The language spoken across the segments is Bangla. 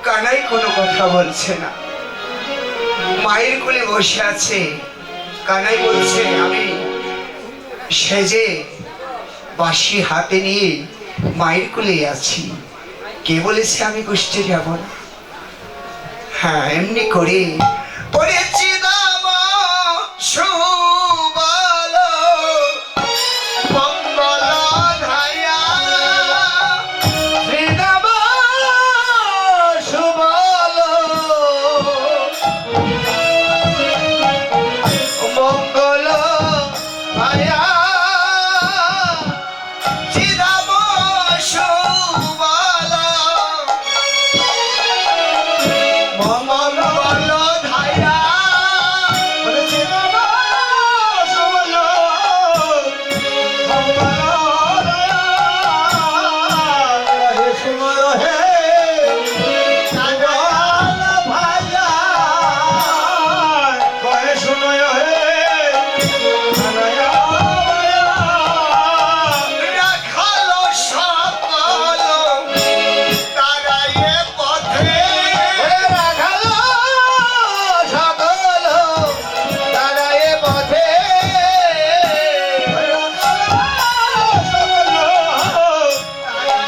কানাই কোনো কথা বলছে না, মায়ের কোলে বসে আছে। কানাই বলছে আমি সেজে বাঁশি হাতে নিয়ে মায়ের কোলে আছি, কে বলেছে আমি গোষ্ঠে যাব না? হ্যাঁ, এমনি করে পড়েছি দাম সুবল মঙ্গল ধায়া, শ্রীদাম সুবল মঙ্গল ধায়া, শ্রীদাম সুবল মঙ্গল ধায়া, শ্রীদাম সুবল মঙ্গল ধায়া, সুমর হে কাজল ভায়া, কয়ে শুনয় হে কানায়া ভায়া, রাখালো সকল তারায়ে পথে, রাখালো সকল তারায়ে পথে,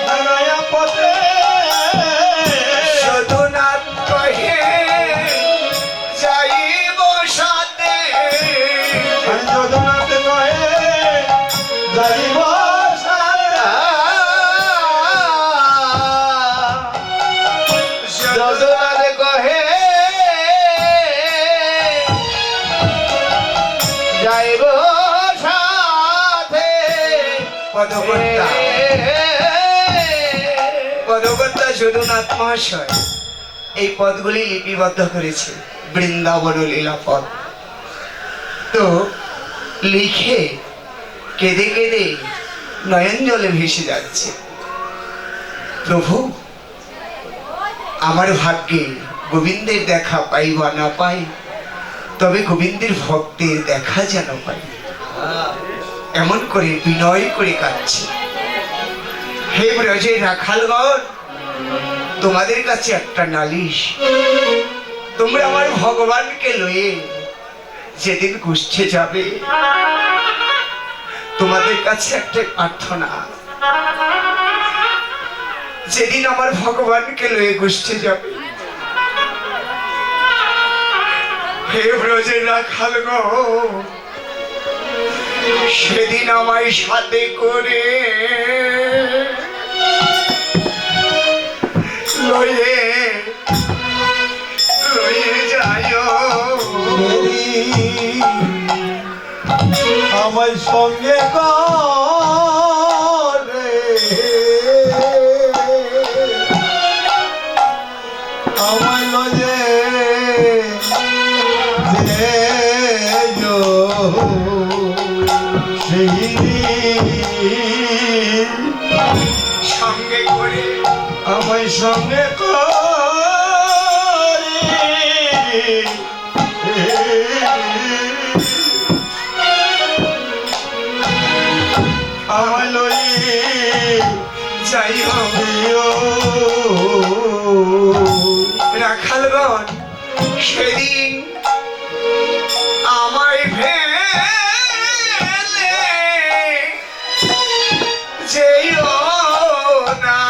তারায়ে পথে, সদনাথ কহে যাইব সাথে, সদনাথ কহে যাইব সাথে, সদনাথ কহে যাইব সাথে। পদকর্তা পদকর্তা যদুনাথ মহাশয় এই পদগুলি লিপিবদ্ধ করেছে, বৃন্দাবন লীলা পদ। তো লিখে কেঁদে কেঁদে নয়ন জলে ভেসে যাচ্ছে। প্রভু, আমার ভাগ্যে গোবিন্দের দেখা পাই বা না পাই, তবে গোবিন্দের ভক্তের দেখা যেন পাই, এমন করে বিনয় করে কাঁদছে। হে ব্রজের রাখালগণ, তোমাদের কাছে একটা নালিশ, তোমরা আমার ভগবানকে লয়ে যেদিন গোষ্ঠে যাবে, তোমাদের কাছে একটা প্রার্থনা, যেদিন আমার ভগবানকে লয়ে গোষ্ঠে যাবে, হে ব্রজের রাখালগণ, সেদিন আমায় সাথে করে লয়ে লয়ে যাইও, আমার সঙ্গে করে আমার লজে সেই সঙ্গে করে আমার সঙ্গে করে আমার লই যাইও। দিও। রাখালগণ, সেদিন আমায় ফেলে যেও না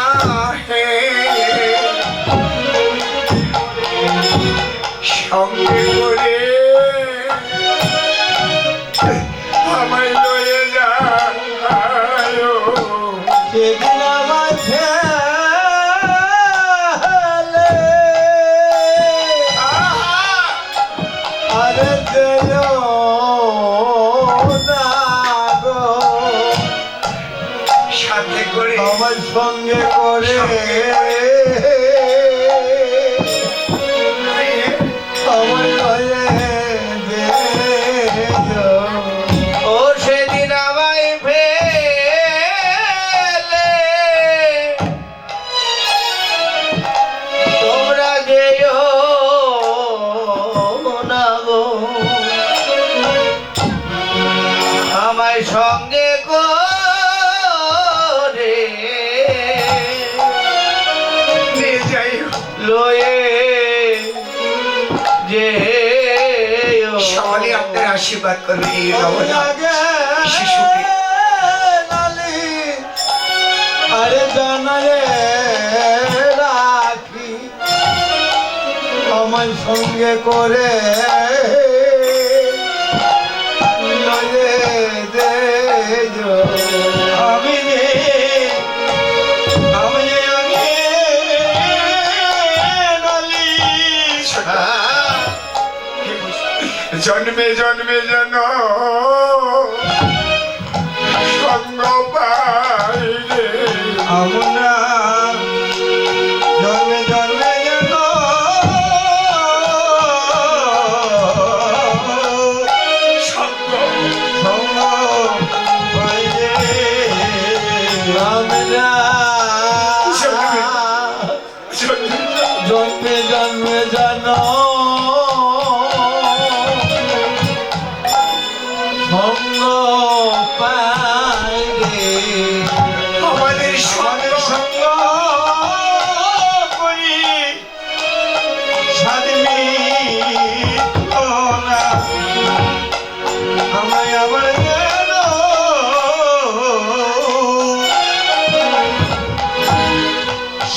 হে, সঙ্গে করে আমায় লয়ে যাও। সেদিন আমার ফেলে আহা লয়ে যে সকলে আপনার আশীর্বাদ করবেন এই নবজাত শিশুকে। আরে জানালে রাখি আমার সঙ্গে করে লয়ে দে আমি রে আমি জন্মে জন্মে যেন সঙ্গ পাই রে। আমরা জন্মে জন্মে যেন সঙ্গ সঙ্গ পাই রে। আমরা জন্মে জন্মে যেন সঙ্গ পাই রে। আমাদের আমাদের সঙ্গ করি স্বাধীনী না আমায় আবার যেন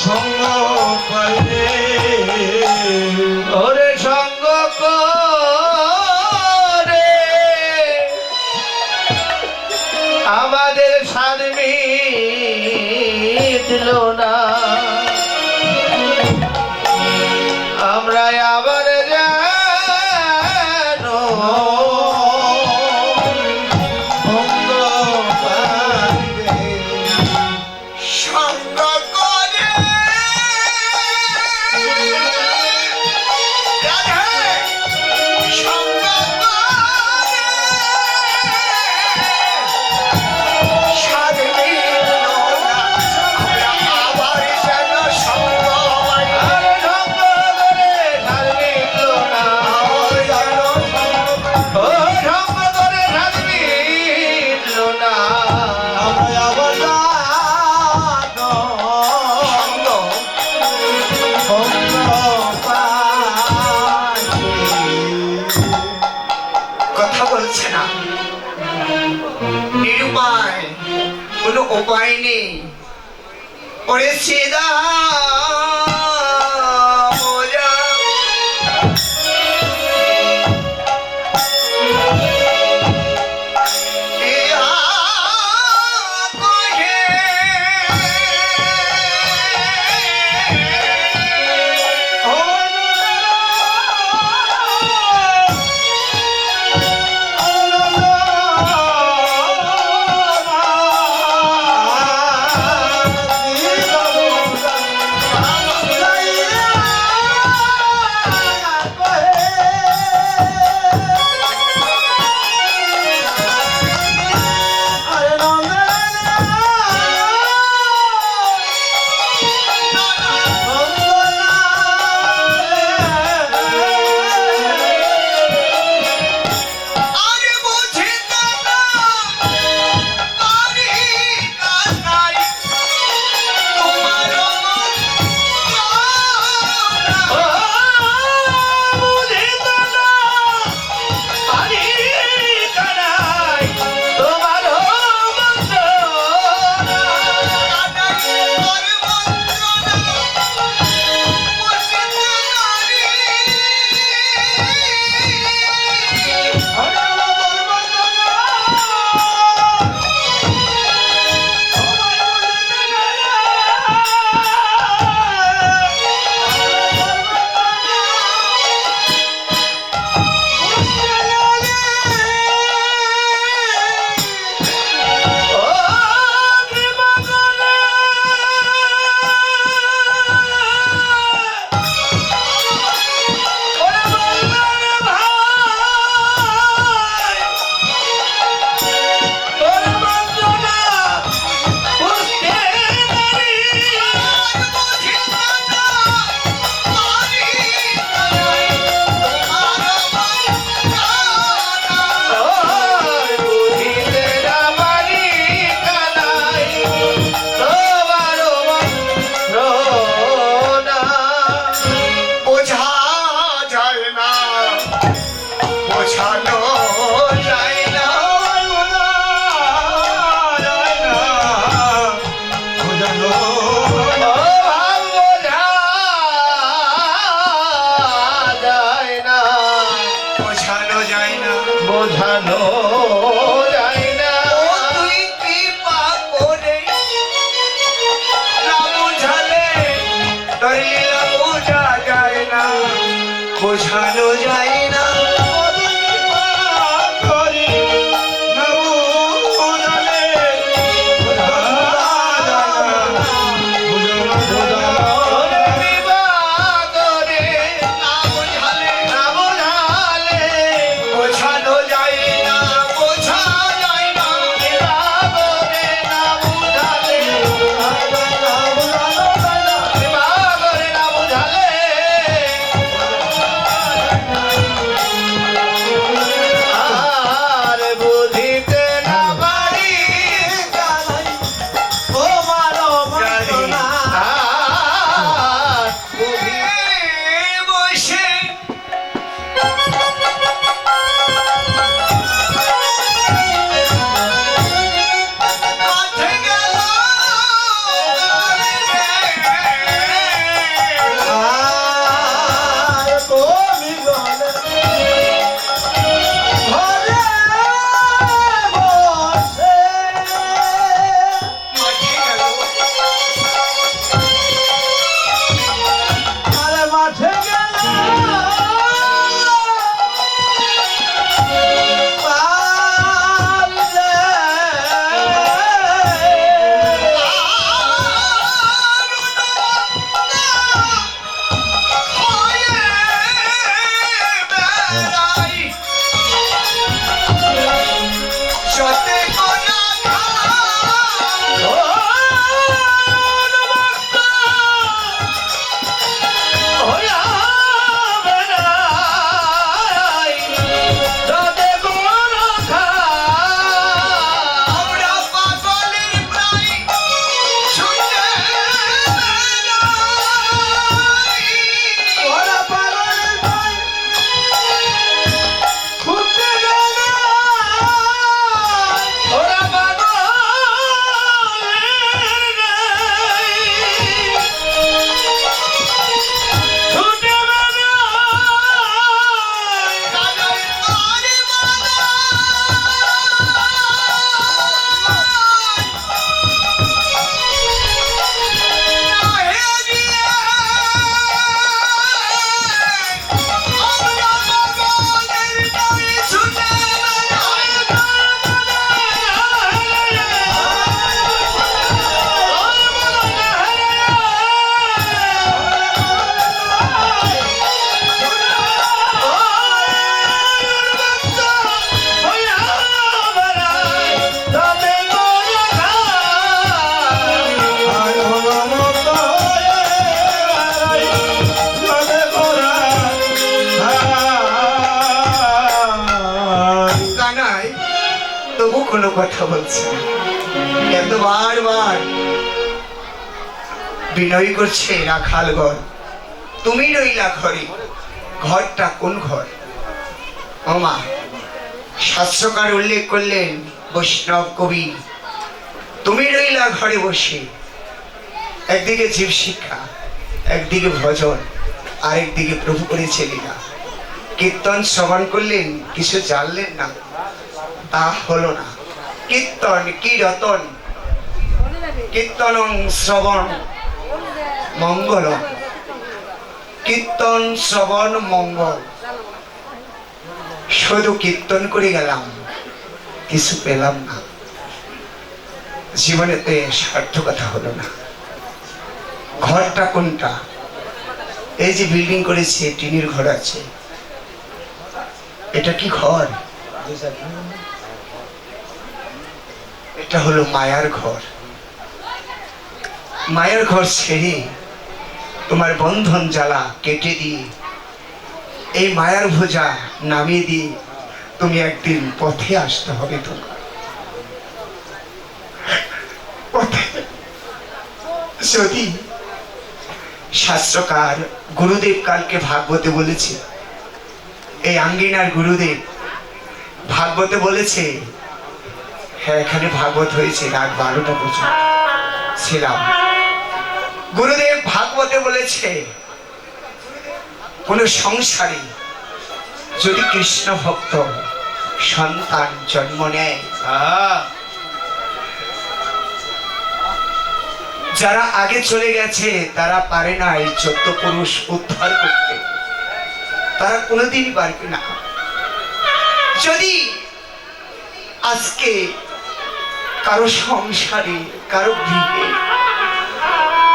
সঙ্গ পাই রে। ওরে সঙ্গ করে আমাদের স্বামী দিল না আমরা আবার যেন সঙ্গ পাই রে। সঙ্গ করে রাধে সঙ্গ করে সাধবী লোনা আমরা আবার যেন সঙ্গ পাই। আরে সঙ্গ করে স্বামী দিল না আবার যেন ও সঙ্গ করে স্বামী দিল না আমরা আবার কথা বলছে না, নিরুপায়, কোনো উপায় নেই। ওরে সিদা মোরা ইহা কহে বোঝানো যায় না। ও তুই কৃপা করে না বুঝালে তোর লীলা বোঝা যায় না, বোঝানো যায় না। কোনো কথা বলছে না, এত বারবার বিনয় করছে রাখাল ঘর, তুমি রইলা ঘরে, ঘরটা কোন ঘর? ওমা, শাস্ত্রকার উল্লেখ করলেন বৈষ্ণব কবি, তুমি রইলা ঘরে বসে, একদিকে জীব শিক্ষা, একদিকে ভজন, আরেকদিকে প্রভু করেছে লীলা। কীর্তন শ্রবণ করলেন, কিছু জানলেন না, তা হলো না। কীর্তন কি রতন, কীর্তনং শ্রবণ মঙ্গল, কীর্তন শ্রবণ মঙ্গল। শুধু কীর্তন করে গেলাম, কিছু পেলাম না, জীবনেতে সার্থকতা হলো না। ঘরটা কোনটা? এই যে বিল্ডিং করেছে, টিনের ঘর আছে, এটা কি ঘর? এটা হলো মায়ার ঘর। মায়ার ঘর ছেড়ে তোমার বন্ধন জ্বালা কেটে দিয়ে, এই মায়ার ভোজা নামিয়ে দিয়ে তুমি একদিন পথে আসতে হবে। তোমার পথে যদি শাস্ত্রকার গুরুদেব কালকে ভাগবতে বলেছে, এই আঙ্গিনার গুরুদেব ভাগবতে বলেছে, হ্যাঁ এখানে ভাগবত হয়েছে রাত 12টা পর্যন্ত ছিলাম। গুরুদেব ভাগবতে বলেছে, কোন সংসারী যদি কৃষ্ণ ভক্ত সন্তান জন্ম নেয়। যারা আগে চলে গেছে তারা পারে না এই 14 পুরুষ উদ্ধার করতে, তারা কোনোদিনই পারবে না। যদি আজকে কারো সংসারে কারো গৃহে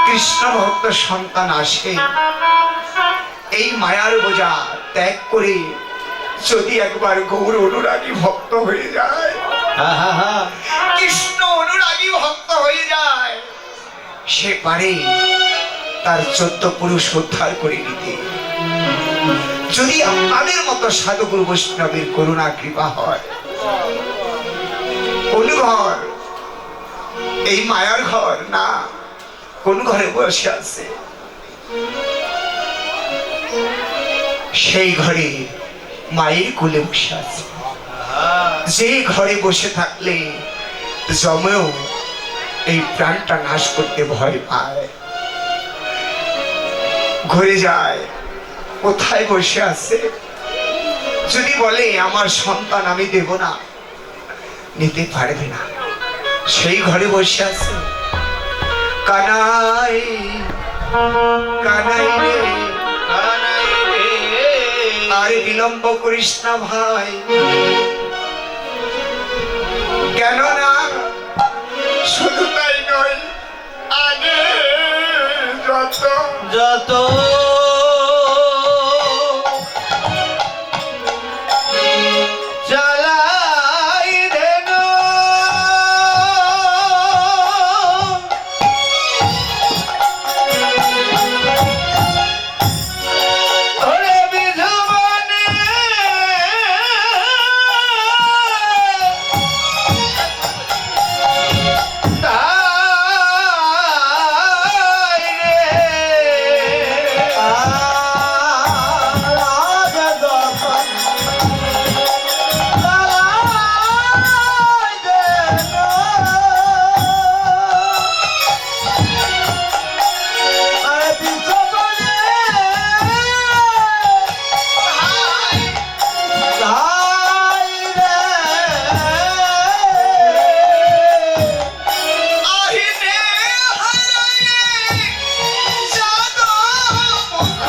কৃষ্ণ ভক্ত সন্তান আসে, এই মায়ার বোঝা ত্যাগ করে যদি একবার গৌর অনুরাগী ভক্ত হয়ে যায়, কৃষ্ণ অনুরাগী ভক্ত হয়ে যায়, সে পারে তার 14 পুরুষ উদ্ধার করে নিতে। যদি আমাদের মতো সাধুগুরু বৈষ্ণবের করুণা কৃপা হয়। কোন ঘর? এই মায়ার ঘর না, কোন ঘরে বসে আছে? সেই ঘরে মায়ের কোলে বসে আছে, যে ঘরে বসে থাকলে জমেও এই প্রাণটা নাশ করতে ভয় পায়, ঘুরে যায় কোথায় বসে আছে। যদি বলে আমার সন্তান আমি দেব না, নিতে পারবে না, সেই ঘরে বসে আছে। কানাই কানাই রে, আর বিলম্ব করিস না ভাই, কেন না শুধু তাই নয়, আগে যত যত চালাই ধেনু ওরে বিধবানে তাই রে আহিনে হারায়ে যাদ মুখ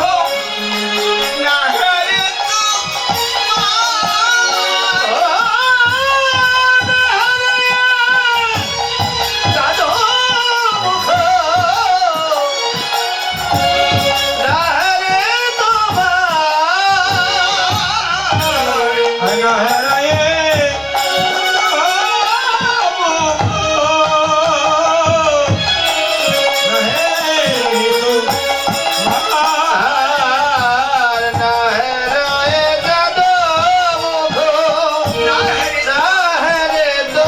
না হারে তো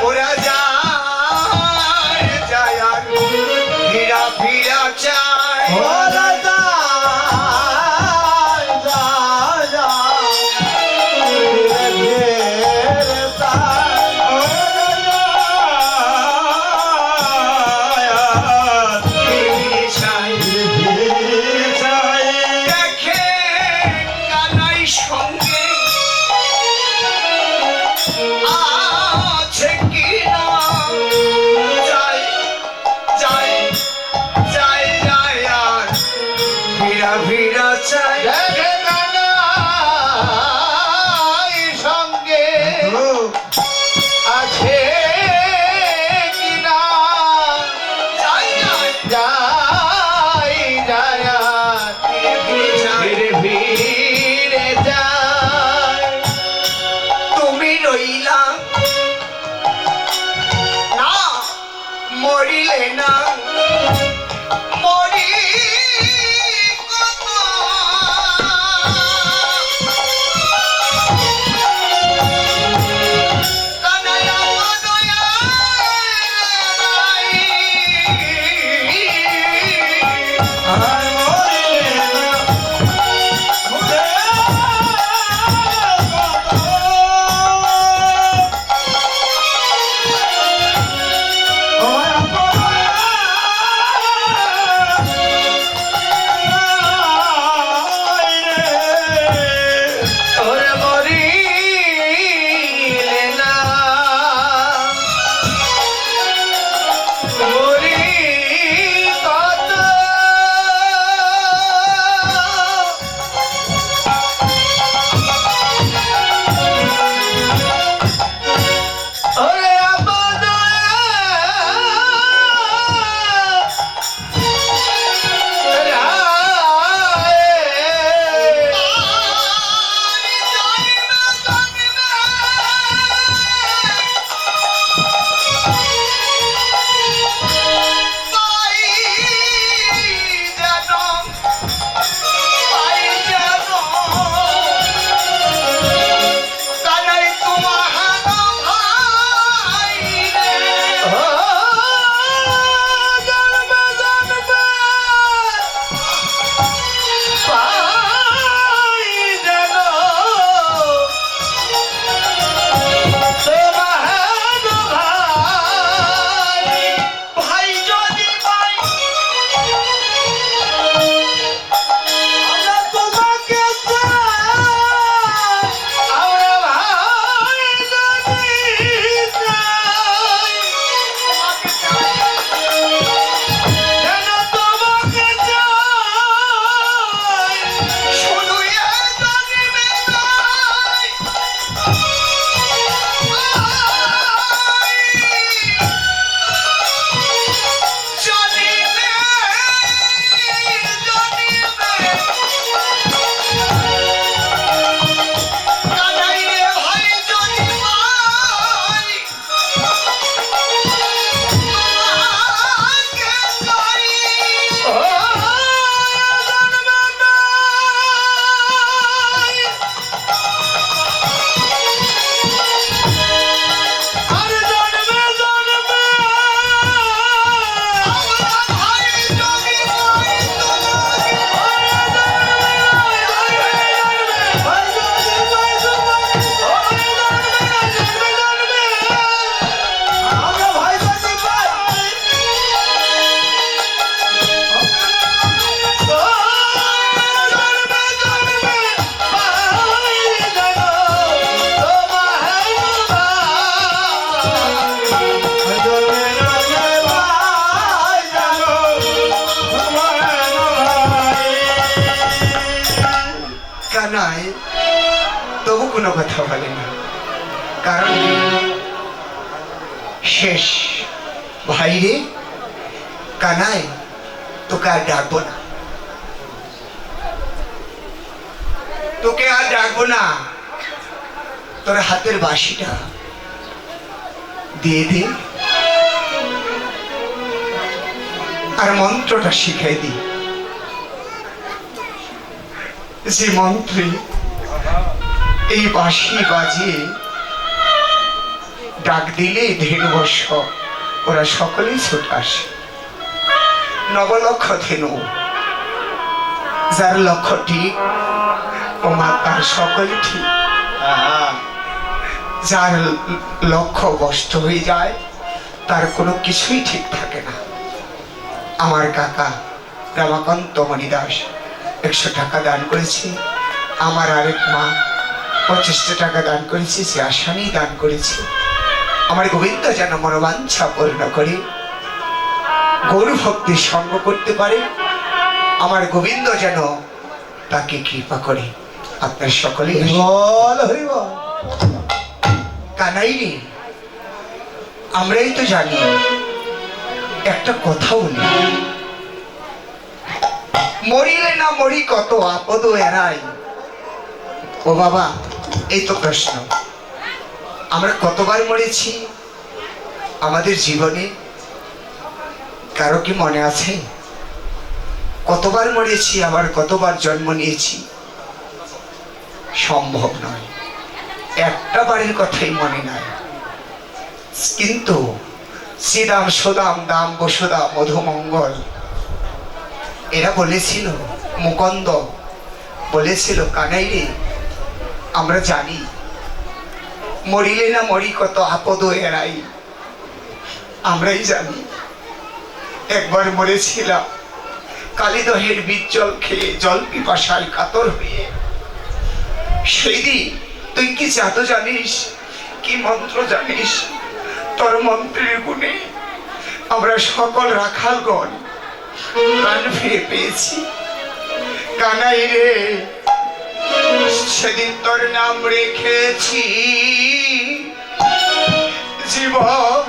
ওরা যায় যায় আর ফিরা ফিরা চায়। ফিরে চায়। দেখে কানাই সঙ্গে আছে কি না, যায় যায় যায় যায় আর ফিরা ফিরা চায়। সঙ্গে আছে কিনা যায় যায় যাই যায় ফিরে যায়। ফিরে ফিরে যায় তুমি রইলা না, মরিলে না, মরি কত কানায় তবু কোনো কথা বলে না, কারণ শেষ। ভাইরে কানায়, তোকে আর ডাকবো না, তোকে আর ডাকবো না, তোর হাতের বাঁশিটা দিয়ে দে আর মন্ত্রটা শিখাই দি, যে মন্ত্রে এই বাঁশি বাজিয়ে ডাক দিলে ধেনু বর্ষ ওরা সকলেই ছুটে আসে। নবলক্ষ ধেনু, যার লক্ষ্য ঠিক ও মা তার সকল ঠিক, যার লক্ষ্য কষ্ট হয়ে যায় তার কোনো কিছুই ঠিক থাকে না। আমার কাকা রামাকান্ত মণিদাস 100 টাকা দান করেছে, আমার আরেক মা 25 টাকা দান করেছে, সে আসামি দান করেছে। আমার গোবিন্দ যেন মনোবাঞ্ছা পূর্ণ করে গৌর ভক্তির সঙ্গ করতে পারে, আমার গোবিন্দ যেন তাকে কৃপা করে। আপনার সকলেই কানাই রে, আমরাই তো জানি একটা কথা বলি, মরিলে না মরি কত আপদ এড়াই। ও বাবা, এই তো প্রশ্ন, আমরা কতবার মরেছি আমাদের জীবনে? কারো কি মনে আছে কতবার মরেছি, আবার কতবার জন্ম নিয়েছি? সম্ভব নয়, একটা বারের কথাই মনে নাই। কিন্তু শ্রীদাম সুদাম দাম বসুদা মধুমঙ্গল এরা বলেছিল, মুকন্দ বলেছিল, কানাই রে আমরা জানি মরিলে না মরি কত আপদ এড়াই। আমরাই জানি একবার মরেছিলাম কালিদহের বীজ জল খেয়ে, জল পিপাসায় কাতর হয়ে। সেই দিন তুই কি জাদু জানিস, কি মন্ত্র জানিস? তোর মন্ত্রের গুণে আমরা সকল রাখালগণ প্রাণ ফিরে পেয়েছি। কানাই রে, সেদিন তোর নাম রেখেছি জীবন,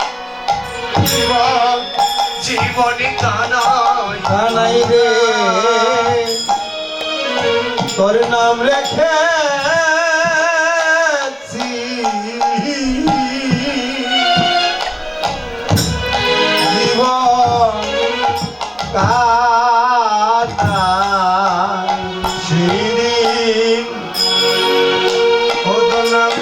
জীবন জীবনে কানাই। কানাই রে, তোর নাম রেখেছি জীবন কানাই। সেদিন ও তোর নাম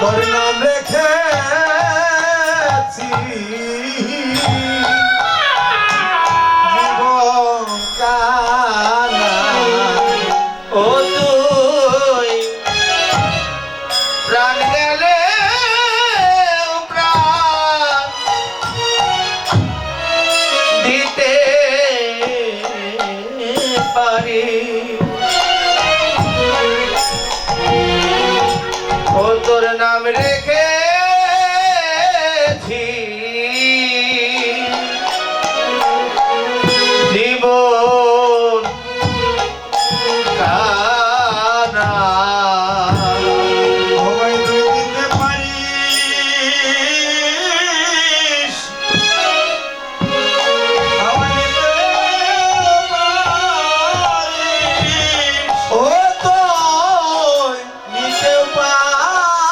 তোর নাম রেখেছি জীবন কানাই। ও তুই প্রাণ গেলে প্রাণ দিতে পারি। ও তোর নাম রেখেছি জীবন কানাই। আমায় তুই দিতে পারিস, আমায় দিতে পারিস। ও তুই নিতে পারিস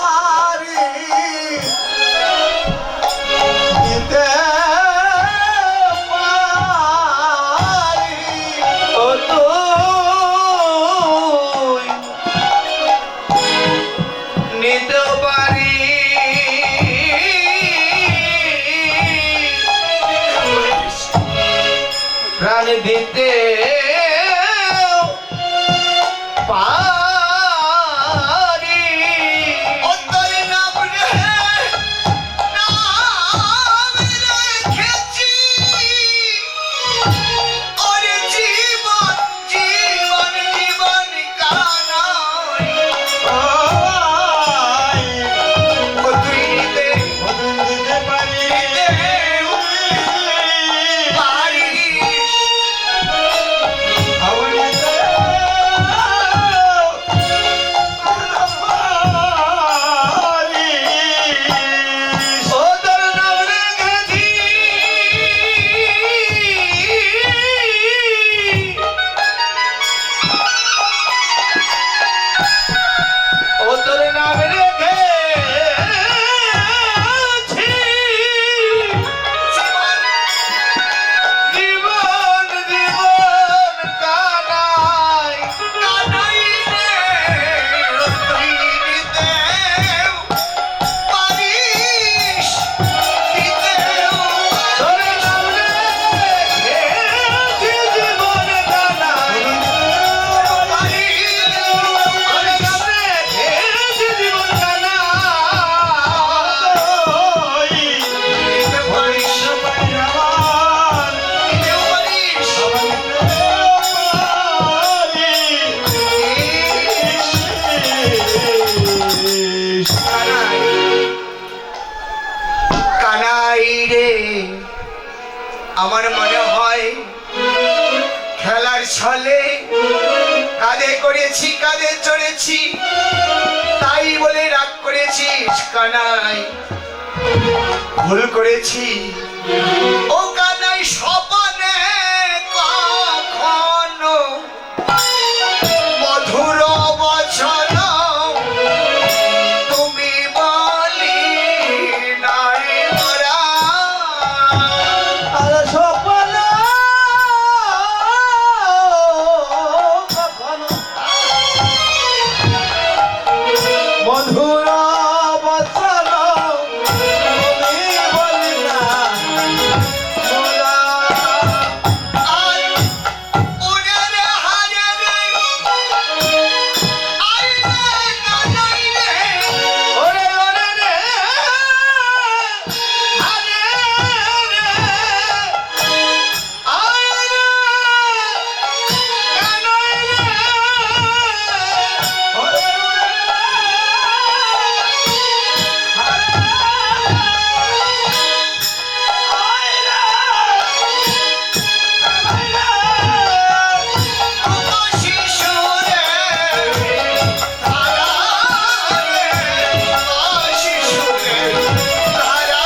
আমার মনে হয় খেলার ছলে কাঁধে করেছি, কাঁধে চড়েছি, তাই বলে রাগ করেছিস কানাই। ভুল করেছি ও কানাই, স্বপনে কখনো মধুর বচন তুমি বলি নাই মোরা। আর স্বপ্ন কখনো মধুর বচন তুমি বলি না মোরা। আর উড়ে রে হারে রে, আই রে কানাই রে, ওরে ওরে রে আরে রে আরে কানাই রে ওরে শিশুরে ধারা রে, শিশুরে ধারা।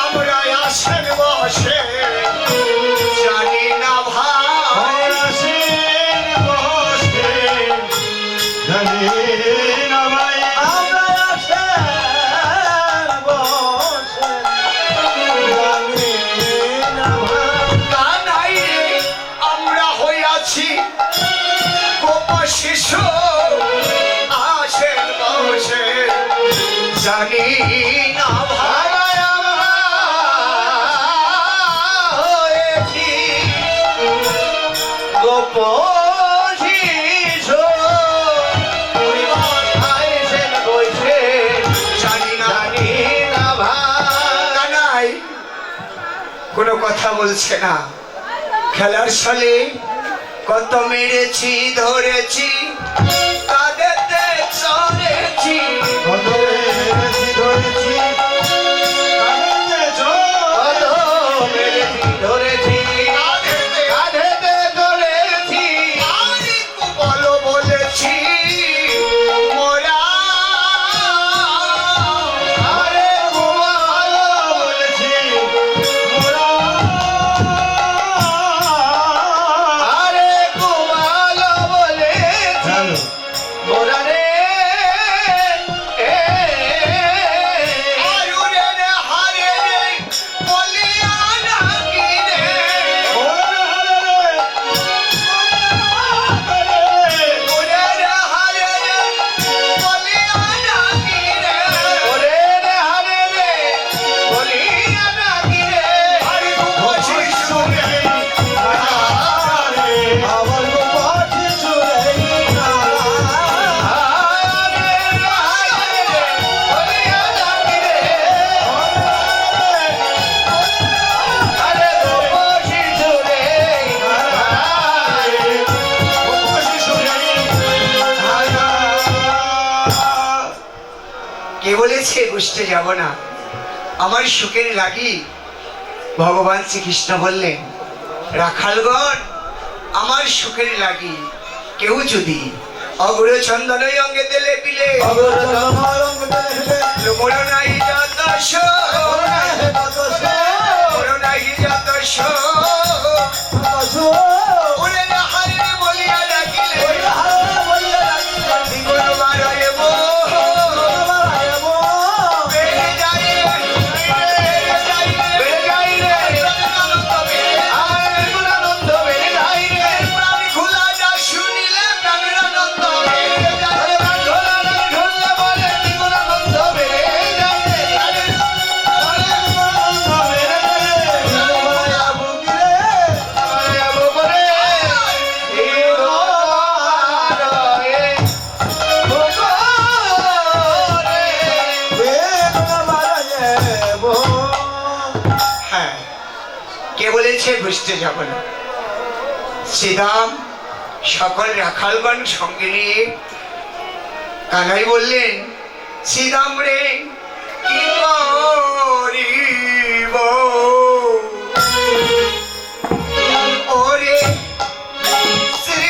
আমরা আসেন বসে জানি না ভাই, কানাই রে আমরা হইয়াছি গোপ শিশু, আসেন বসে জানি না ভাই। জানি না কানাই কোনো কথা বলছে না। খেলার ছলে কত মেরেছি ধরেছি, কাঁধেতে চড়েছি, আরে বলো বলেছি মোরা। আর উড়ে রে হারে রে, বলিয়া নাকি রে, উড়ে রে হারে রে, বলিয়া নাকি রে, আরে গোপ শিশু রে কে বলেছে বুঝতে যাব না? আমার সুখের লাগি ভগবান শ্রীকৃষ্ণ বললেন, রাখালগণ আমার সুখের লাগি কেউ যদি অগ্র চন্দন অঙ্গে দিলে পিলে মোর নাই যত মোর নাই যত উড়ে রে হারে বলিয়া ডাকিলে দ্বিগুণ বাড়াইব, বেড়ে যাই রে, প্রাণ খোলা যা শুনিলে প্রাণের আনন্দ বেড়ে যায়। কে বলেছে ঘুষতে যাব না? শ্রীরাম সকল রাখালগণ সঙ্গে নিয়ে কানাই বললেন, শ্রীরাম রে কি করিব ওরে শ্রী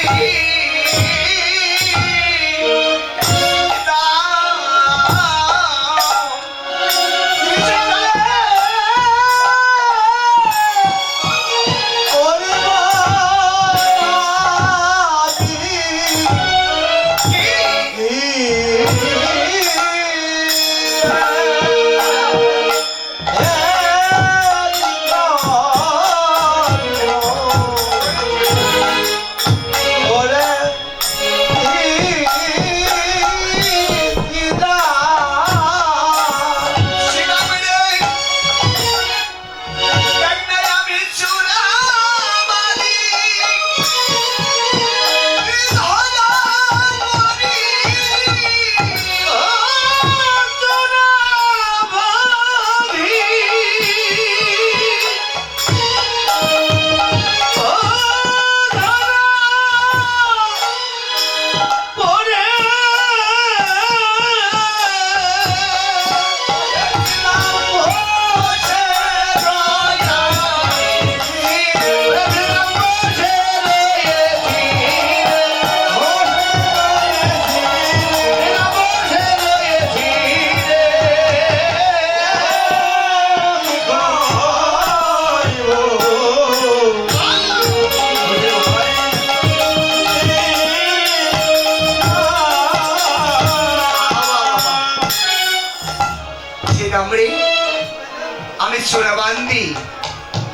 আমি চোরাবান্দি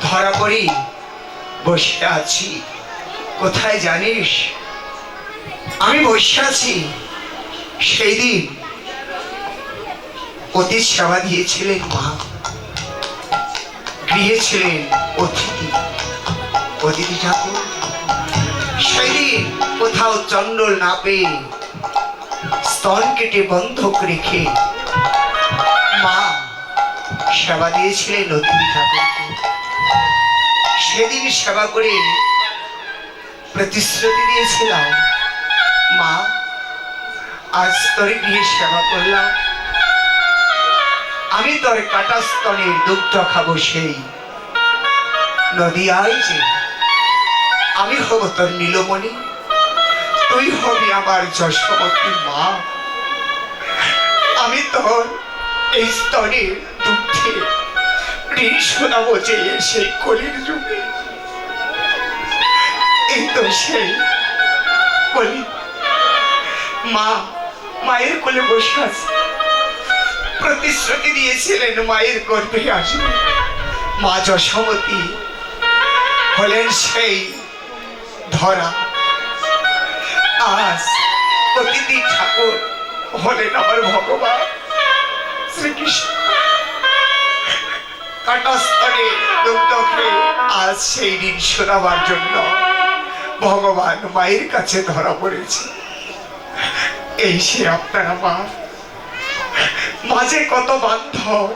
ধরা পড়ি বসে আছি কোথায় জানিস? আমি বসে আছি সেই দিন অতি সেবা দিয়েছিলেন মা, গৃহে ছিলেন অতিথি ঠাকুর। সেই দিন কোথাও চন্ডল না পেয়ে স্তন কেটে বন্ধক রেখে মা সেবা দিয়েছিলেন অতিথি ঠাকুরকে। সেদিন সেবা করে প্রতিশ্রুতি দিয়েছিলাম, মা আজ তোর গিয়ে সেবা করলাম, আমি তোর কাটা স্তনের দুগ্ধ খাবো সেই নদিয়ায় যে আমি হব তোর নীলমণি, তুই হবি আমার যশোমতী মা। আমি তোর এই স্তনের দুঃখে ঋণ শোনাবো যে সেই কলির যুগে। এই তো সেই কলি, মা মায়ের কোলে বসে আছে, প্রতিশ্রুতি দিয়েছিলেন মায়ের গর্ভে আসবে মা যশোমতী, হলেন সেই ধরা। আজ অতিথি ঠাকুর হলেন আমার ভগবান শ্রীকৃষ্ণ। কাটাস্তরে দুগ্ধকে আজ সেই দিন শোনাবার জন্য ভগবান মায়ের কাছে ধরা পড়েছে। এই সে আপনারা মা, মাঝে কত বান্ধব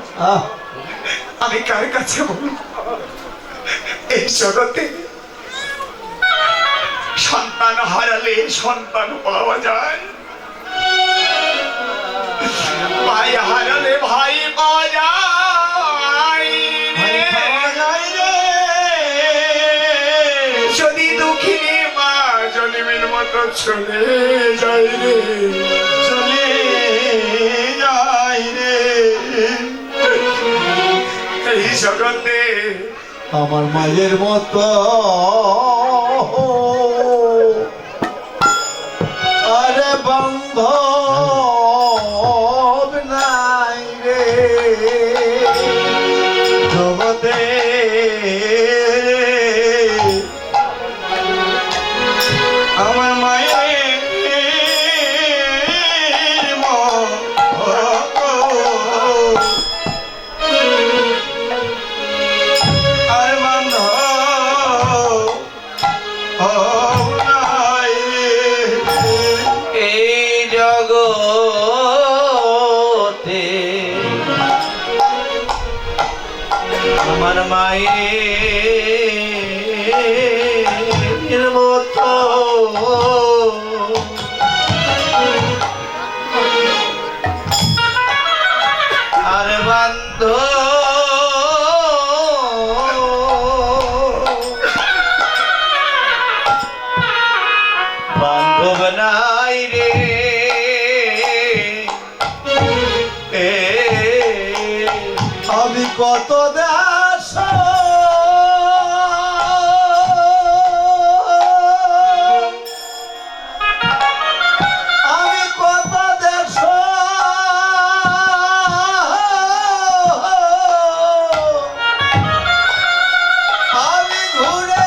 আমি কার কাছে বলব? এই জগতে সন্তান হারালে সন্তান পাওয়া যায়, ভাই হারালে ভাই পাওয়া যায়। যদি দুঃখিনী মা জন্মের মতো চলে যাই রে, চলে যাই রে এই জগতে আমার মায়ের মতো আরে বান্ধব নাই রে জগতে। আমার মায়ের মতো আর বান্ধব নাই রে এই জগতে। আমার মায়ের আর বান্ধব নাই রে আমি কত দেশ আমি কত দেশ আমি ঘুরে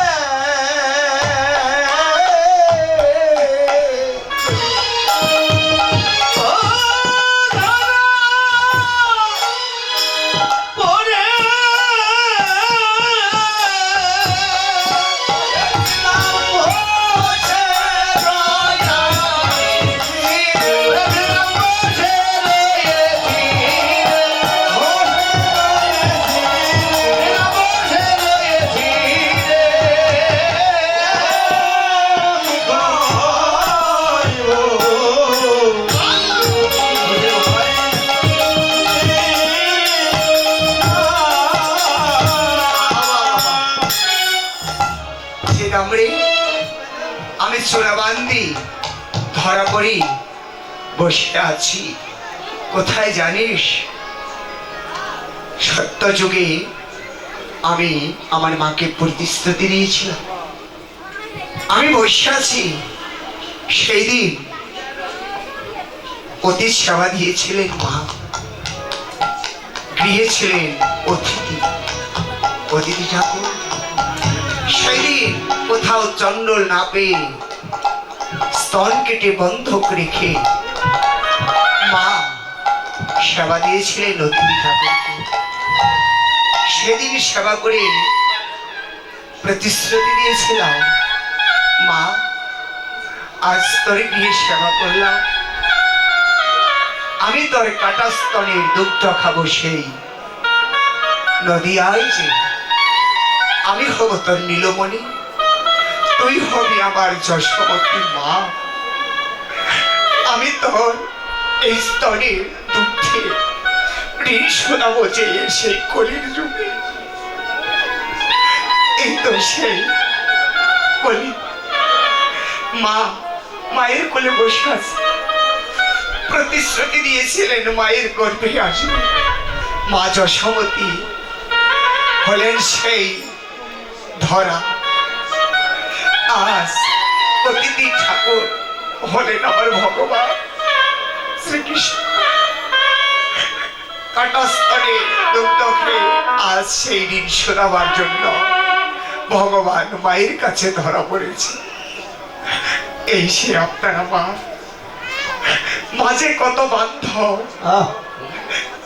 আমি চোরাবান্দি ধরা পড়ি বসে আছি কোথায় জানিস? সত্য যুগে আমি আমার মাকে প্রতিশ্রুতি দিয়েছিলাম, আমি বসে আছি। সেই দিন অতি সেবা দিয়েছিলেন মা, গৃহে ছিলেন অতিথি অতিথি ঠাকুর। সেদিন কোথাও চন্ডল না পেয়ে স্তন কেটে বন্ধক রেখে মা সেবা দিয়েছিলেন অতিথি ঠাকুরকে। সেদিন সেবা করে প্রতিশ্রুতি দিয়েছিলাম, মা আজ তোর গিয়ে সেবা করলাম, আমি তোর কাটা স্তনের দুগ্ধ খাবো সেই নদীয়ায় যে আমি হব তোর নীলমণি, তুই হবি আমার যশোমতী মা। আমি তোর এই স্তনের দুঃখে ঋণ শোনাবো যে সেই কলির যুগে। এই তো সেই কলি, মা মায়ের কোলে বসে আছে, প্রতিশ্রুতি দিয়েছিলেন মায়ের গর্ভে আসবে। মা যশোমতী হলেন সেই ধরা, আজ অতিথি ঠাকুর হলেন আমার ভগবান শ্রীকৃষ্ণ। কাটাস্তরে দুগ্ধ খেয়ে আজ সেই ঋণ শোনাবার জন্য ভগবান মায়ের কাছে ধরা পড়েছে। এই সে আপনারা মা, মাঝে কত বান্ধব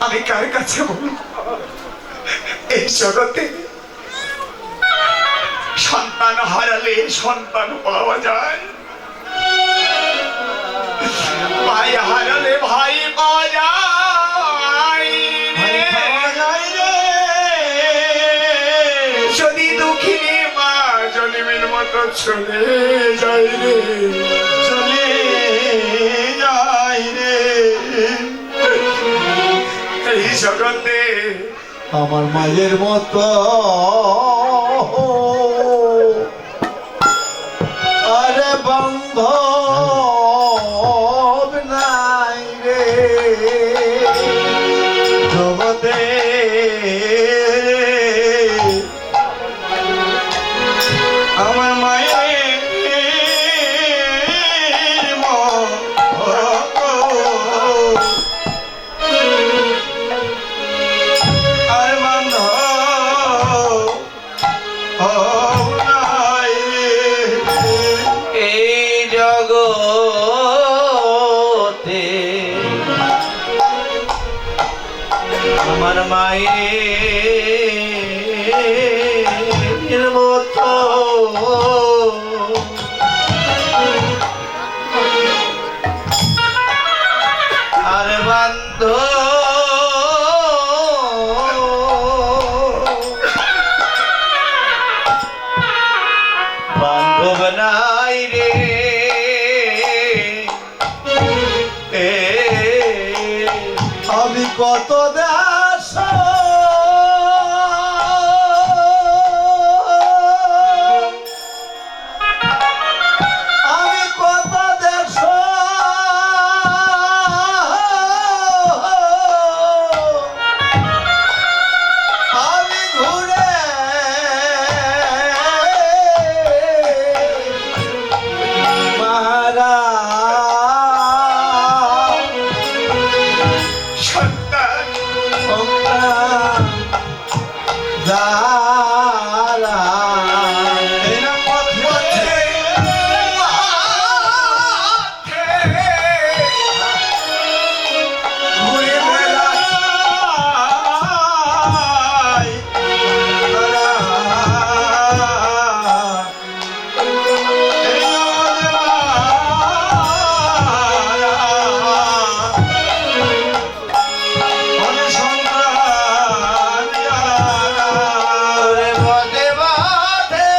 আমি কার কাছে বলব? এই জগতে সন্তান হারালে সন্তান পাওয়া যায়, ভাই হারালে ভাই পাওয়া যায়। যদি দুঃখিনী মা জন্মের মতো চলে যাই রে, চলে যাই রে, এই জগতে আমার মায়ের মতো আরে বান্ধব নাই রে জগতে। আমার মায়ের মতো আর বান্ধব নাই রে। এই জগতে আমার মায়ের মতো আর বান্ধব নাই রে। কত দাস আমি কত দেশ আমি ঘুরে মারা সন্তান যারা এই না পথে ঘুরে বেড়ায় ওরে পথে বাঁধে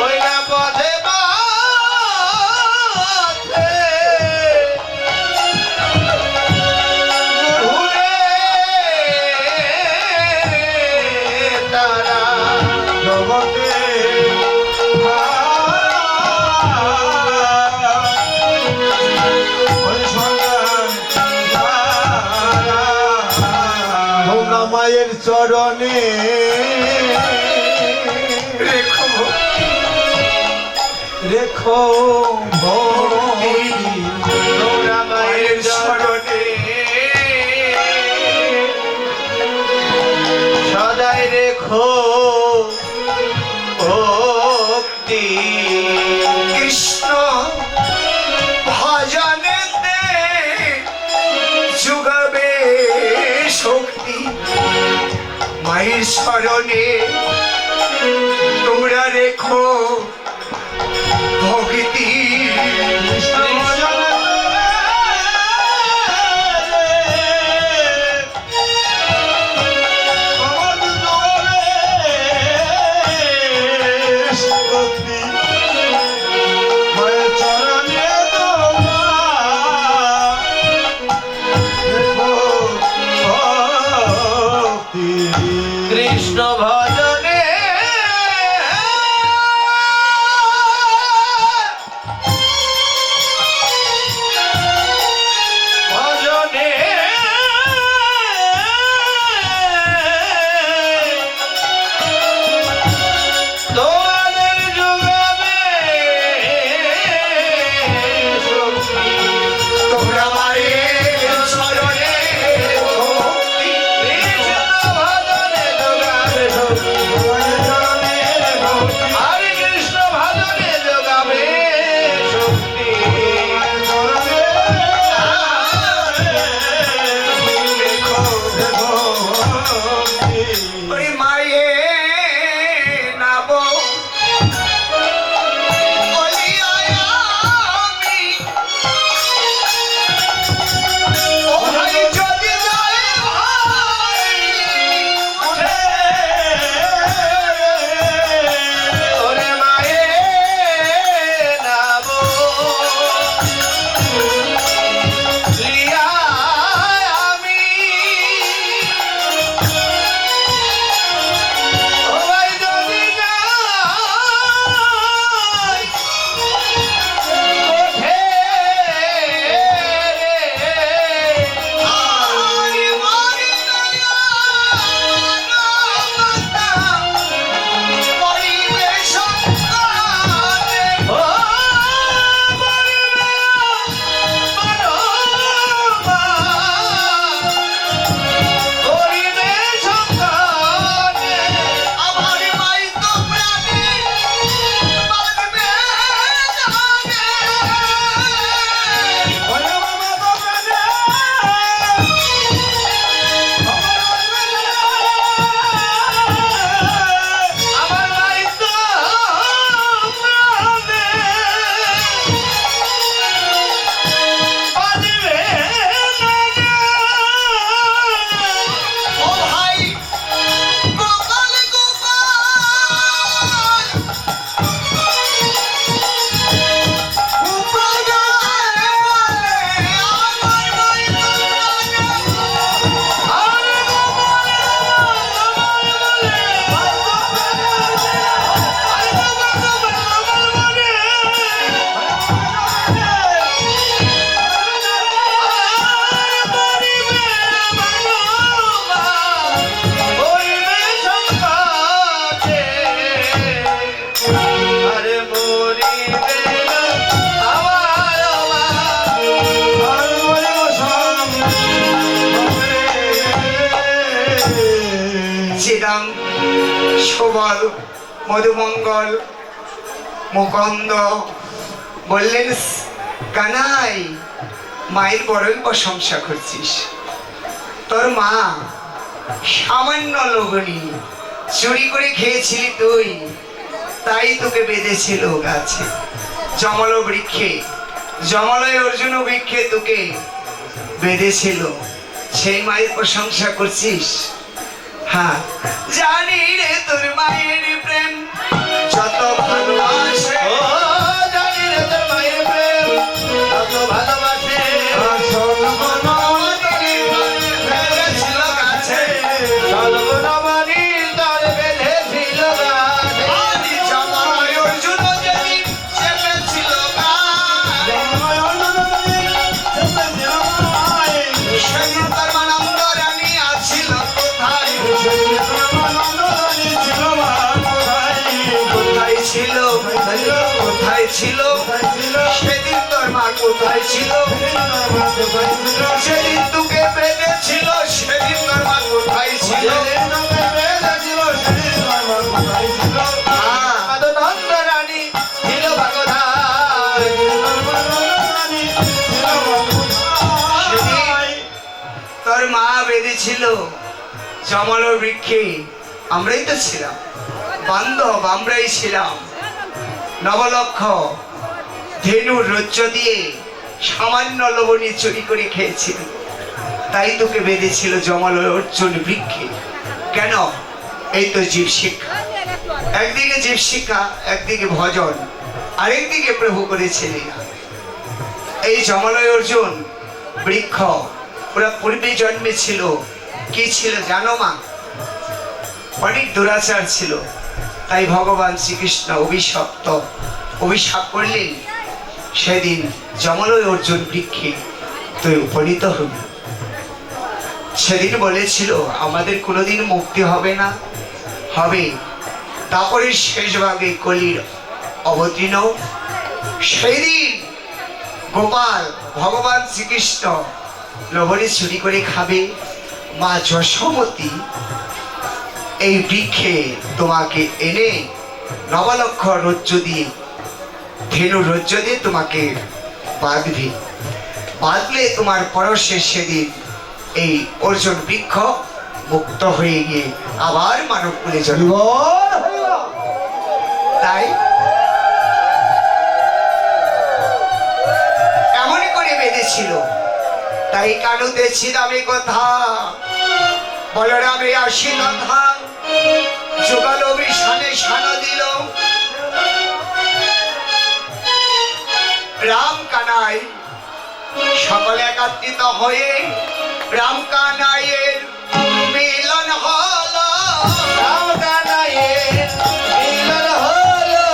ওই না পথে বাঁধে ঘুরে তারা মায়ের চরণে রেখো রেখো ভক্তি। তোমরা মায়ের স্মরণে সদাই রেখো ভক্তি। কৃষ্ণ ভজনেতে যুগাবে শক্তি মায়ের স্মরণে তোমরা রেখো ভক্তি কৃষ্ণ ভজনে মৃদাং সুবল মধুমঙ্গল মুকন্দ বললেন, কানাই মায়ের বড়ই প্রশংসা করছিস। তোর মা সামান্য লবণী চুরি করে খেয়েছিলি তুই, তাই তোকে বেঁধেছিল গাছে জমল বৃক্ষে, জমলয় অর্জুন বৃক্ষে তোকে বেঁধেছিল। সেই মায়ের প্রশংসা করছিস? হ্যাঁ, জানি রে তোর মায়ের প্রেম যত ভালোবাসে, ও জানি রে তোর মায়ের প্রেম কত ভালোবাসে। বেঁধেছিল গাছে সর্বনামানি তার বেঁধেছিল গাছে। আদি জমলয় অর্জুন যেদিন চেপেছিল গাছ, সেদিন তার মানন্দ রানী আছিল কোথায়? কোথায় ছিল? কোথায় ছিল? সেদিন তোর মা কোথায় ছিল? সেদিন তোকে বেঁধেছিল, সেদিন তোর মা কোথায় ছিল? হ্যাঁ, মাদনন্দ রানী ছিল বাগধায়। তোর মা বেঁধেছিল জমল বৃক্ষে, আমরাই তো ছিলাম বান্ধব, আমরাই ছিলাম। নবলক্ষ ধেনুর রজ্জ দিয়ে সামান্য লবণী চুরি করে খেয়েছিল, তাই তোকে বেঁধেছিল জমল অর্জুন বৃক্ষে। কেন? এই তো জীব শিক্ষা, একদিকে জীব শিক্ষা, একদিকে ভজন, আরেকদিকে প্রভু করেছিলেন। এই জমলয় অর্জুন বৃক্ষ ওরা পূর্বে জন্মে ছিল, কি ছিল জানো মা? অনেক দুরাচার ছিল, তাই ভগবান শ্রীকৃষ্ণ অভিশাপ করলেন, সেদিন জমলয় অর্জুন বৃক্ষে তুই উপনীত হবি। সেদিন বলেছিল আমাদের কোনোদিন মুক্তি হবে না, হবে। তারপরে শেষ ভাগে কলির অবতীর্ণ, সেদিন গোপাল ভগবান শ্রীকৃষ্ণ লবণী চুরি করে খাবে। মা যশোমতী এই বৃক্ষে তোমাকে এনে নবলক্ষ রজ্জ দিয়ে, ধেনু রজ্জ দিয়ে তোমাকে বাঁধবে। বাঁধলে তোমার পরশে সেদিন এই অর্জুন বৃক্ষ মুক্ত হয়ে গিয়ে আবার মানব কুলে জন্ম। তাই এমনই করে বেঁধেছিল। তাই কানুতে ছিদামে কথা বলরামে আসিল ধান, যুগল বিশানে শান দিল। রাম কানাই সকলে একত্রিত হয়ে রাম কানাইয়ের মিলন হলো। রাম কানাইয়ের মিলন হলো।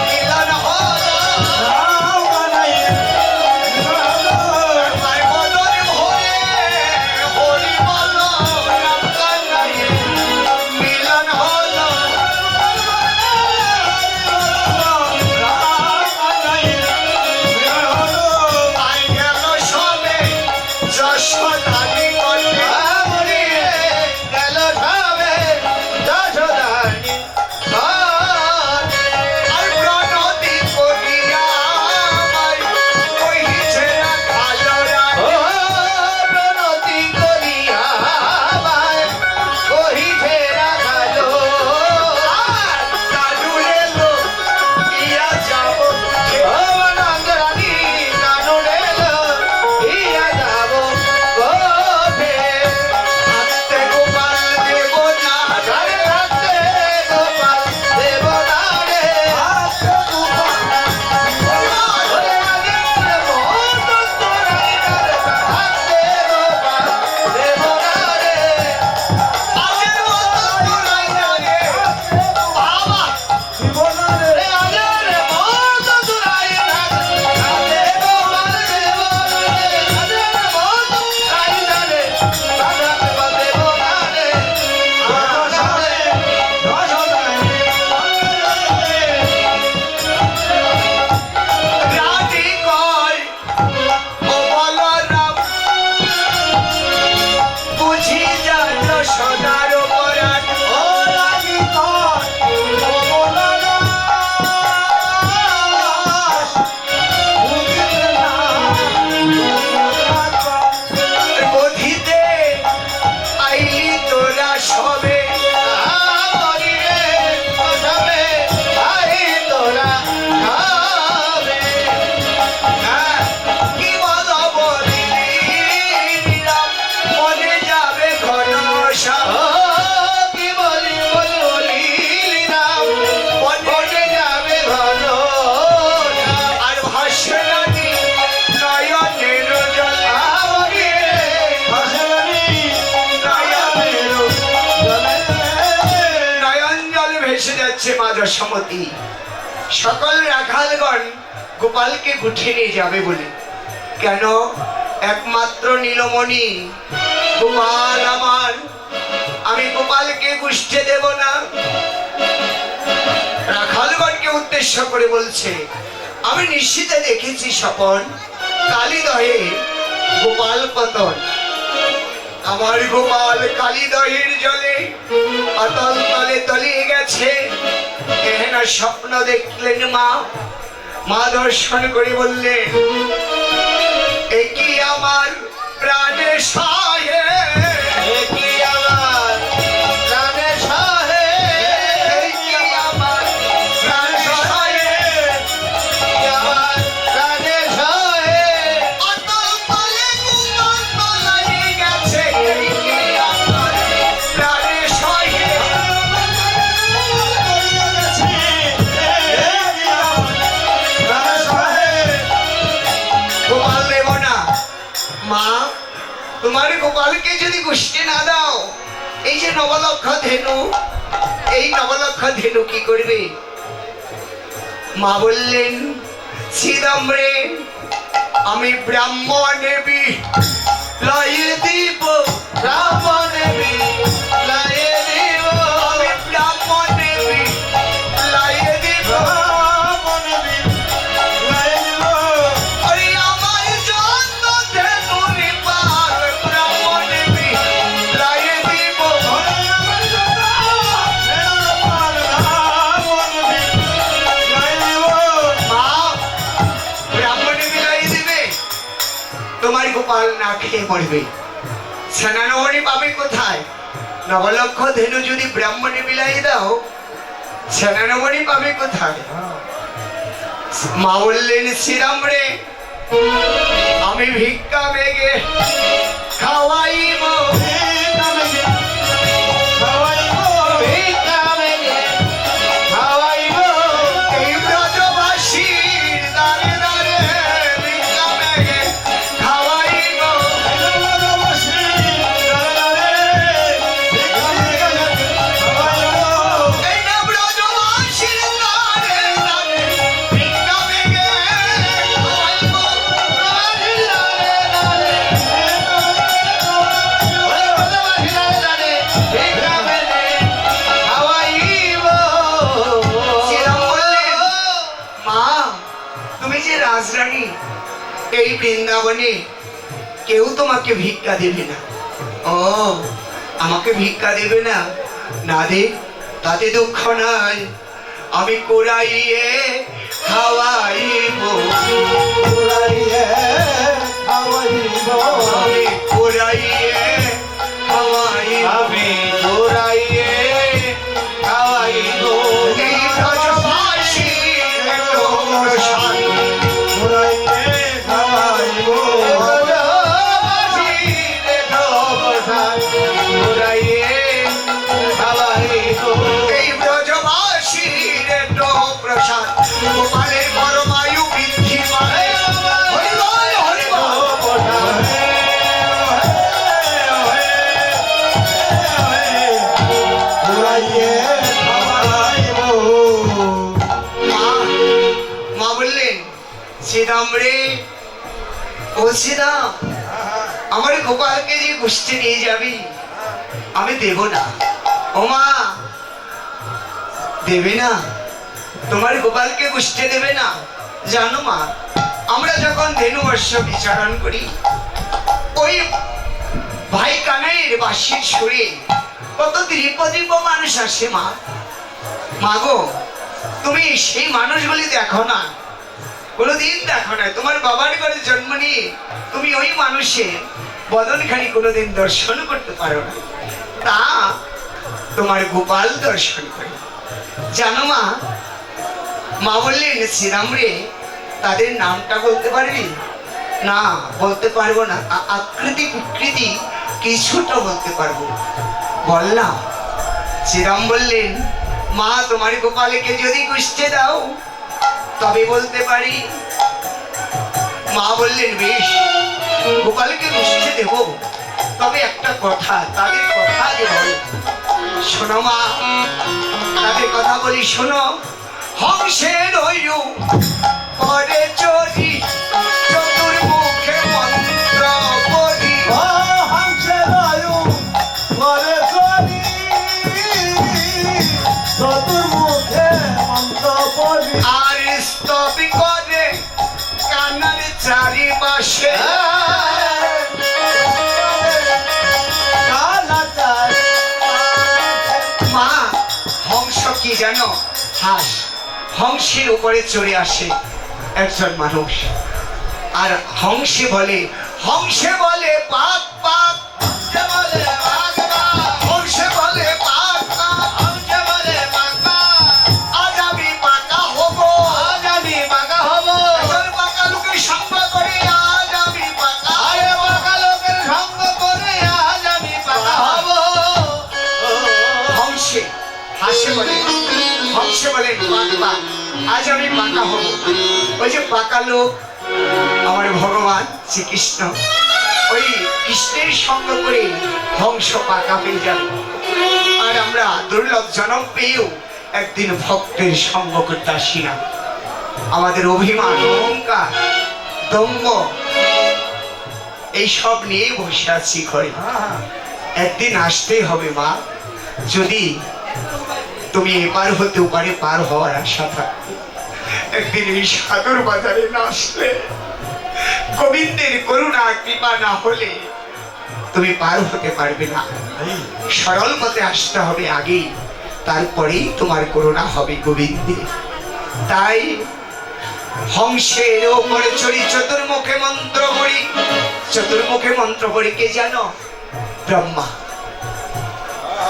মিলন হলো। তার বদন ভরে হরি বল, রাম কানাইয়ের মিলন হলো। আই গেল সবে যশোদারি কন্যা, গেল যশোমতী সকল রাখালগণ গোপালকে গুছিয়ে নিয়ে যাবে বলে। কেন? একমাত্র নীলমণি গোপাল আমার, আমি গোপালকে গুছতে দেব না। রাখালগণকে উদ্দেশ্য করে বলছে, আমি নিশ্চিতে দেখেছি স্বপন, কালীদহে গোপাল পতন। আমার গোপাল কালীদহের জলে অতল তলে তলিয়ে গেছে। এহেন স্বপ্ন দেখলেন মা। মা দর্শন করে বললেন, একই আমার প্রাণে সহে, একই আমার প্রাণে সহে, একই আমার প্রাণে সহে, একই আমার প্রাণে সহে, অতল তলে গোপাল তলিয়ে গেছে। একই আমার প্রাণে সহে। গোপাল দেব না। মা, তোমার গোপালকে যদি গুষ্টি না দাও, এই যে নবলক্ষ ধেনু, এই নবলক্ষ ধেনু কি করবে? মা বললেন, শ্রীরামরে আমি ব্রাহ্মণ নেবি লাইয়ে দিব, ব্রাহ্মণ দেবী লাইয়ে দিব, আমি ব্রাহ্মণ নেবি লাইয়ে দিব। আরে আমার জন্য ধেনু নিপাল ব্রাহ্মণ নেবি লাইয়ে দিব। মা, ব্রাহ্মণে বিলাই দিবে, তোমার গোপাল না খেয়ে মরবে। সেনানবনী পাবে কোথায়? নবলক্ষ ধেনু যদি ব্রাহ্মণে বিলাই দাও, সেনানবনী পাবে কোথায়? মা বললেন, শ্রীরাম রে আমি ভিক্ষা বেগে খাওয়াইব, ভিক্ষা বেগে খাওয়াইব, এই ব্রজবাসীর দ্বারে দ্বারে ভিক্ষা বেগে খাওয়াইব। এই না ব্রজবাসীর দ্বারে দ্বারে ভিক্ষা বেগে খাওয়াইব। শ্রীরাম বললেন, মা, তুমি যে রাজরানী, এই বৃন্দাবনে কেউ তোমাকে ভিক্ষা দেবে না। ও, আমাকে ভিক্ষা দেবে না? না দে, তাতে দুঃখ নাই, আমি কোরাইয়ে খাওয়াইব, আমি কোরাইয়ে খাওয়াইব। আমি ঘুরাইয়ে খাওয়াইব, এই ব্রজবাসীর প্রসাদ, এই ব্রজবাসীর প্রসাদ, গোপালের পরমায়ু বৃদ্ধি পায়। হরি বল, হরি বল। মা, মা বললেন, শ্রীরাম রে ও শ্রীরাম, আমার গোপালকে যে গুষ্টি নিয়ে যাবি, আমি দেব না। ও মা, দেবে না? তোমার গোপালকে গুষ্টি দেবে না? জানো মা, আমরা যখন ধেনুবর্ষ বিচারণ করি, ওই ভাই কানাইয়ের বাঁশির সুরে কত দিব্য দিব্য মানুষ আসে মা। মাগো, তুমি সেই মানুষগুলি দেখো না, কোনোদিন দেখো না। তোমার বাবার ঘরে জন্ম নিয়ে তুমি ওই মানুষের বদনখানি কোনোদিন দর্শন করতে পারো না, তা তোমার গোপাল দর্শন করে। জানো মা, মা বললেন, শ্রীরাম রে তাদের নামটা বলতে পারবি? না, বলতে পারবো না। আকৃতি বিকৃতি কিছুটা বলতে পারবো। বল না। শ্রীরাম বললেন, মা, তোমার গোপালকে যদি গুষ্টি দাও তবে বলতে পারি। মা বললেন, বেশ, গোপালকে গুষ্টি দেব, তবে একটা কথা, তাদের কথা আগে বল। শোনো মা, তাদের কথা বলি শোনো। হংসের ওয়ু পরে চরি, চতুর্মুখে মন্ত্র পড়ি। ও হংসের আয়ু করে চলি, চতুর্মুখে মন্ত্র পড়ি। আর স্তবি করে কানার চারিপাশে। মা, হংস কি জানো? হাঁস। হংসের উপরে চড়ে আসে একজন মানুষ, আর হংসে বলে পাক পাক, হংসে বলে বাঘ বাঘ, হংসে বলে পাক পাক, হংসে বলে বাঘ বাঘ। আজ আমি পাকা হব। আজ আমি বাঘা হব, একজন পাকা লোকের সঙ্গ করে আজ আমি পাকা আরে হব। বাঘা লোকের সঙ্গ করে আজ আমি বাঘা হব। হংসে হাসে বলে, হংসে বলে পাক পাক, আজ আমি পাকা হব। ওই যে পাকা লোক আমার ভগবান শ্রীকৃষ্ণ, ওই কৃষ্ণের সঙ্গ করে হংস পাকা হয়ে যাবে। আর আমরা দুর্লভ জন্ম পেয়েও একদিন ভক্তের সঙ্গ করতে আসি না। আমাদের অভিমান, অহংকার, দম্ভ এইসব নিয়ে বসে আছি ঘরে। একদিন আসতেই হবে মা, যদি তুমি এপার হতে ওপারে পার হওয়ার আশা থাকে। একদিন এই সাগর বাজারে না আসলে, গোবিন্দের করুণা কৃপা না হলে তুমি পার হতে পারবে না। সরল পথে আসতে হবে আগেই, তারপরেই তোমার করুণা হবে গোবিন্দের। তাই হংসের ওপরে চড়ি, চতুর্মুখে মন্ত্র পড়ি। চতুর্মুখে মন্ত্র পড়ি কে জানো? ব্রহ্মা।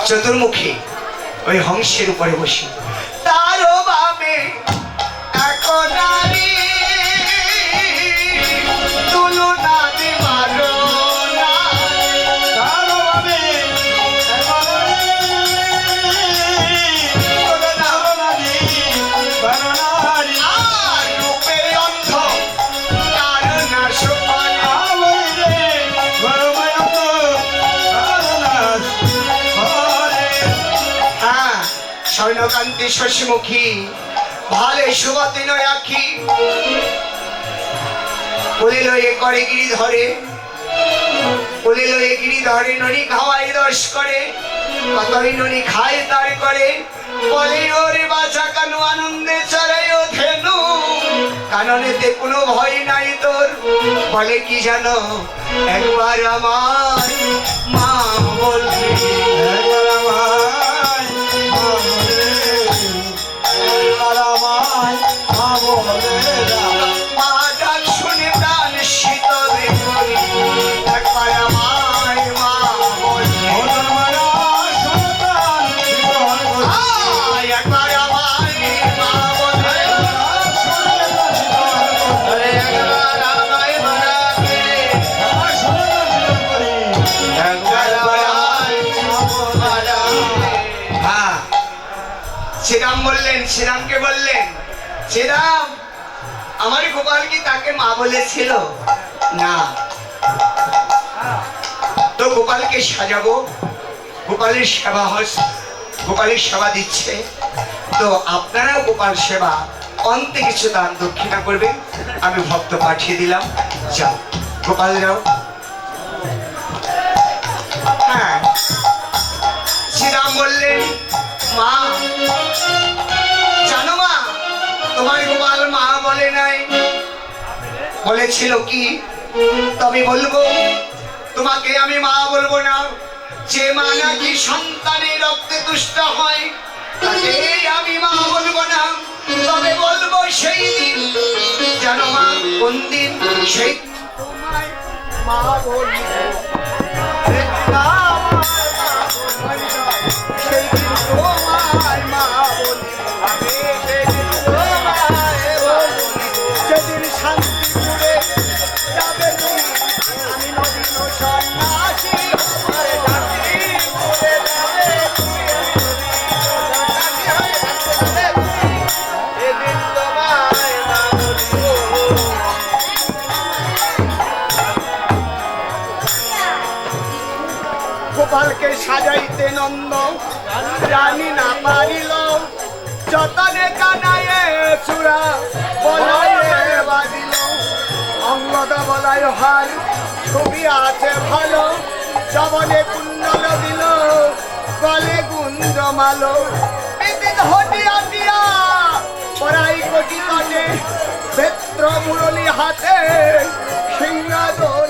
চতুর্মুখী ওই হংসের উপরে বসে, তারও বামে এক নারী, তুলনা দিবারো না। কারো আমি বননারী, আর রূপে অন্ধ তার না সুপারি। আবই রে ধর্ময়ত কারণাস হরে। হ্যাঁ, স্বর্ণকান্তি শশীমুখী, ভালে সুবাতি নয় আখি। কোলে লয়ে করে গিরি ধরে, কোলে লয়ে গিরি ধরে, ননি খাওয়াই দশ করে, কতই ননি খায় তার করে। বলে ওরে বাছা কানু আনন্দে চড়াই ও ধেনু, কাননেতে কোনো ভয় নাই তোর। বলে কি জানো? একবার আমার মা বলবে, একবার আমায় মা বলে, একবার আমায় মা বলে দাও। মা ডাক শুনে প্রাণ শীতল করি। একবার আমায় মা বলবে, ও ধর্মরা সন্তান জীবন করি। আয় একবার আমায় মা বলবে। আরে একবার আমায় মারা কে, একবার আমায় মারা কে। হ্যাঁ, শ্রীরাম বললেন, শ্রীরামকে বললেন, শ্রীরাম আমার গোপাল কি তাকে মা বলেছিল? না। তো গোপালকে সাজাবো, গোপালের সেবা গোপালের সেবা দিচ্ছে, তো আপনারাও গোপাল সেবা অন্তে কিছু দান দক্ষিণা করবেন। আমি ভক্ত পাঠিয়ে দিলাম, যাও গোপাল যাও। হ্যাঁ, শ্রীরাম বললেন, মা জানো মা, তোমার গোপাল মা বলে নাই, বলেছিল কি? তবে বলবো, তোমাকে আমি মা বলবো না। যে মা নাকি সন্তানের রক্তে তুষ্ট হয়, তাকে আমি মা বলবো না। তবে বলবো সেই দিন, জানো মা কোন দিন? সেই তোমায় মা বলবো, সেই দিন তোমায় মা বলবো। আমি সেদিন তোমায় বলবো, সেদিন শান্তিপুরে যাবে তুমি, আমি নদীন সন্ন্যাসী হয়ে যাচ্ছি, করে যাবে তুমি, আমি নদীন সন্ন্যাসী হয়ে যাবে তুমি, সেদিন তোমায় মা বলবো। গোপালকে সাজাইতে নন্দ জানি না পারিল যতনে কানায়ে চূড়া বলায়ে বাজিল অঙ্গদ বলায় হার ছবি আছে ভালো জবনে কুণ্ডল দিল গলে গুঞ্জ মালো বিদিন হটিয়া দিয়া পরাই কোটি তটে ক্ষেত্র মুরলি হাতে সিংহাদর